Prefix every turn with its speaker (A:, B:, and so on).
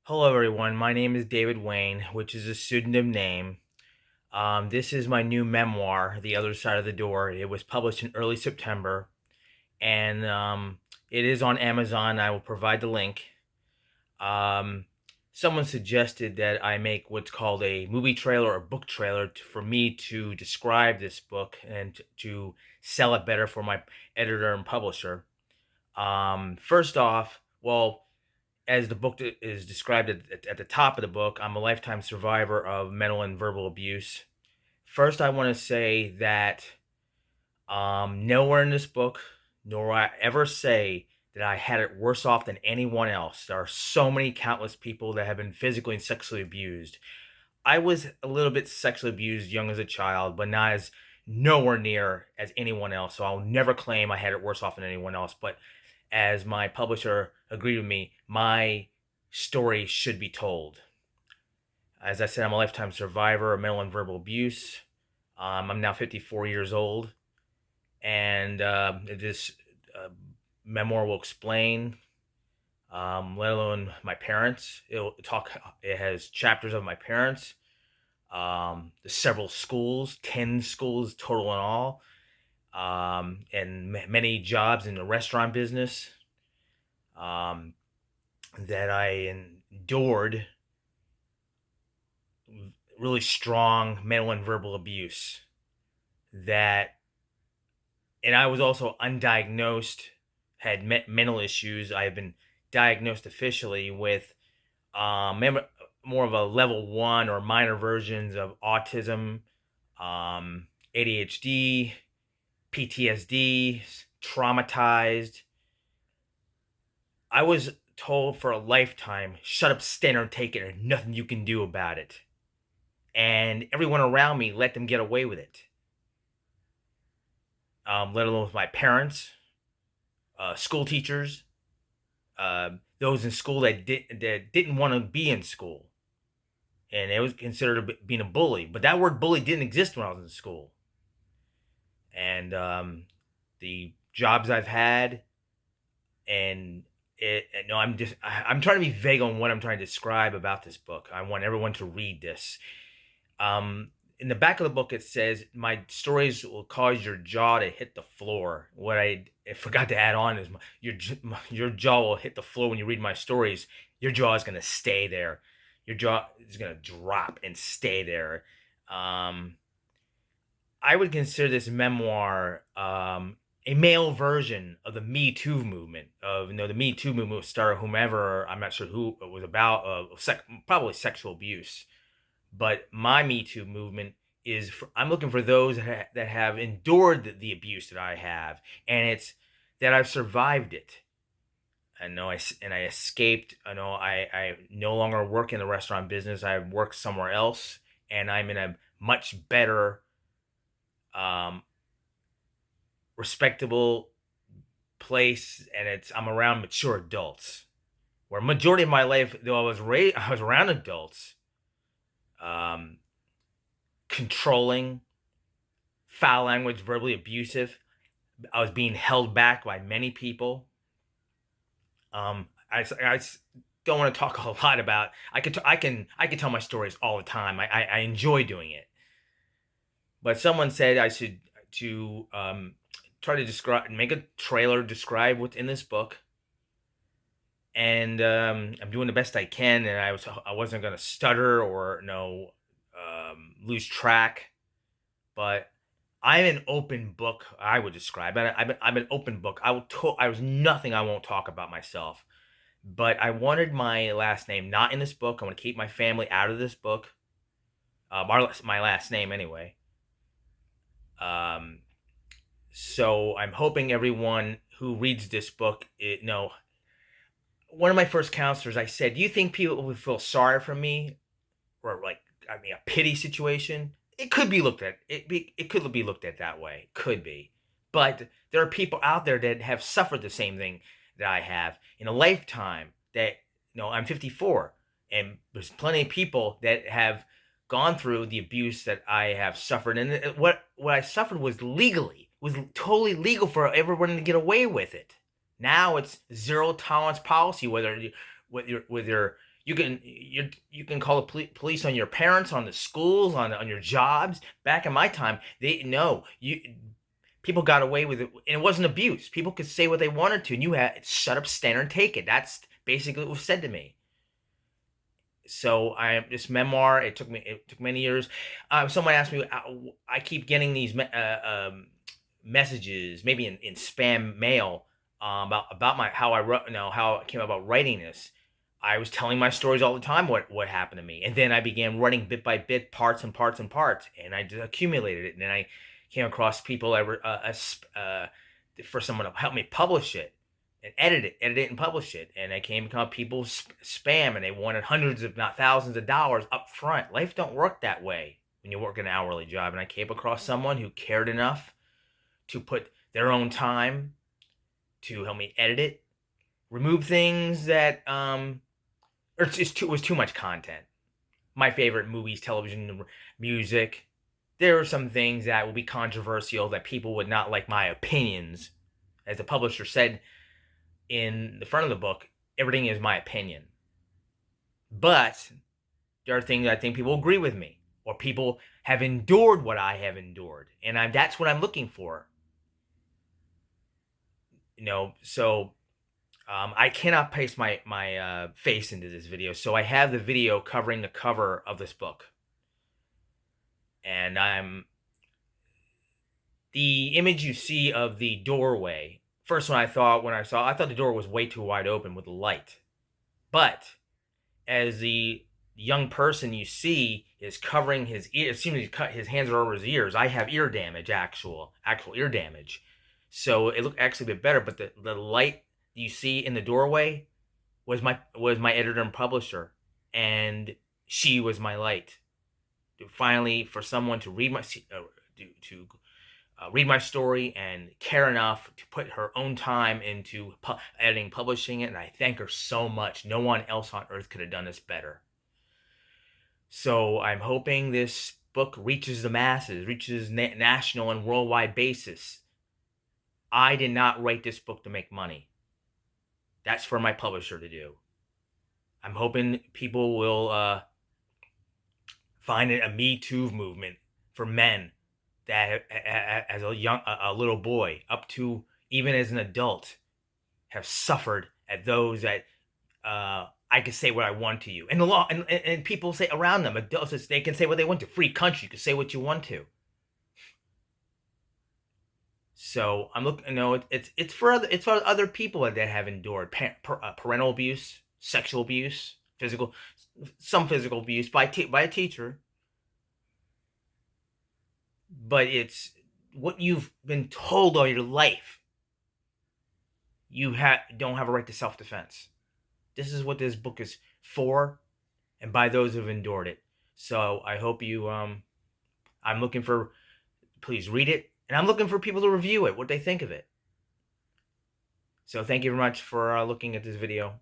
A: Hello, everyone. My name is David Wayne, which is a pseudonym name. This is my new memoir, The Other Side of the Door. It was published in early September, and it is on Amazon. I will provide the link. Um, Someone suggested that I make what's called a movie trailer or book trailer for me to describe this book and to sell it better for my editor and publisher. First off, well, as the book is described at the top of the book, I'm a lifetime survivor of mental and verbal abuse. First, I want to say that nowhere in this book, nor will I ever say that I had it worse off than anyone else. There are so many countless people that have been physically and sexually abused. I was a little bit sexually abused young as a child, but not as nowhere near as anyone else. So I'll never claim I had it worse off than anyone else. But as my publisher agreed with me, my story should be told. As I said, I'm a lifetime survivor of mental and verbal abuse. I'm now 54 years old, and this uh, memoir will explain, let alone my parents. It'll talk. It has chapters of my parents, the several schools, 10 schools total in all, and many jobs in the restaurant business um, that I endured really strong mental and verbal abuse that and I was also undiagnosed, had mental issues. I have been diagnosed officially with more of a level one or minor versions of autism, ADHD, PTSD, traumatized. I was told for a lifetime, shut up, stand there and take it. There's nothing you can do about it. And everyone around me let them get away with it, let alone with my parents, school teachers, those in school that didn't want to be in school, and it was considered being a bully. But that word bully didn't exist when I was in school. And the jobs I've had, and I'm trying to be vague on what I'm trying to describe about this book. I want everyone to read this. In the back of the book, it says my stories will cause your jaw to hit the floor. What I forgot to add on is your jaw will hit the floor when you read my stories. Your jaw is going to stay there. Your jaw is going to drop and stay there. Um, I would consider this memoir a male version of the Me Too movement. Of the Me Too movement started whomever, I'm not sure who it was about, probably sexual abuse. But my Me Too movement I'm looking for those that have endured the abuse that I have, and it's that I've survived it. I escaped. I no longer work in the restaurant business. I work somewhere else, and I'm in a much better, um, respectable place, and I'm around mature adults. Where majority of my life, though I was around adults, um, controlling, foul language, verbally abusive. I was being held back by many people. I don't want to talk a lot about. I can tell my stories all the time. I enjoy doing it. But someone said I should to try to describe, make a trailer, describe what's in this book, and I'm doing the best I can. And I wasn't going to stutter or lose track, but I'm an open book. I would describe it. I'm an open book. I was nothing I won't talk about myself. But I wanted my last name not in this book. I want to keep my family out of this book. My last name anyway. Um, so I'm hoping everyone who reads this book, one of my first counselors, I said, "Do you think people would feel sorry for me, or a pity situation?" It could be looked at. It could be looked at that way. Could be, but there are people out there that have suffered the same thing that I have in a lifetime. That I'm 54, and there's plenty of people that have gone through the abuse that I have suffered, and what I suffered was totally legal for everyone to get away with it. Now it's zero tolerance policy, with your you can call the police on your parents, on the schools, on your jobs. Back in my time, they no you people got away with it, and it wasn't abuse. People could say what they wanted to, and you had shut up, stand and take it. That's basically what was said to me. So this memoir. It took many years. Someone asked me. I keep getting these messages, maybe in spam mail, about my how I wrote, how I came about writing this. I was telling my stories all the time, what happened to me, and then I began writing bit by bit, parts and parts and parts, and I just accumulated it, and then I came across people for someone to help me publish it and edit it and publish it, and I came across people spam, and they wanted hundreds, if not thousands, of dollars up front. Life don't work that way when you work an hourly job, and I came across someone who cared enough to put their own time to help me edit it, remove things that it was too much content. My favorite movies, television, music. There are some things that will be controversial that people would not like my opinions. As the publisher said in the front of the book, everything is my opinion. But there are things I think people agree with me, or people have endured what I have endured, and that's what I'm looking for. So I cannot paste my face into this video, so I have the video covering the cover of this book, and the image you see of the doorway. First, I thought the door was way too wide open with the light, but as the young person you see is covering his ears, it seems his hands are over his ears. I have ear damage, actual ear damage. So it looked actually a bit better, but the light you see in the doorway was my editor and publisher, and she was my light. Finally, for someone to read read my story and care enough to put her own time into editing, publishing it, and I thank her so much. No one else on earth could have done this better. So I'm hoping this book reaches the masses, reaches national and worldwide basis. I did not write this book to make money. That's for my publisher to do. I'm hoping people will find it a Me Too movement for men that, as a little boy, up to even as an adult, have suffered at those that I can say what I want to you, and the law and people say around them, adults, they can say what they want to. Free country, you can say what you want to. So I'm looking. It's for other people that have endured parental abuse, sexual abuse, some physical abuse by a teacher. But it's what you've been told all your life. You don't have a right to self-defense. This is what this book is for, and by those who've endured it. So I hope you. I'm looking for. Please read it. And I'm looking for people to review it, what they think of it. So thank you very much for looking at this video.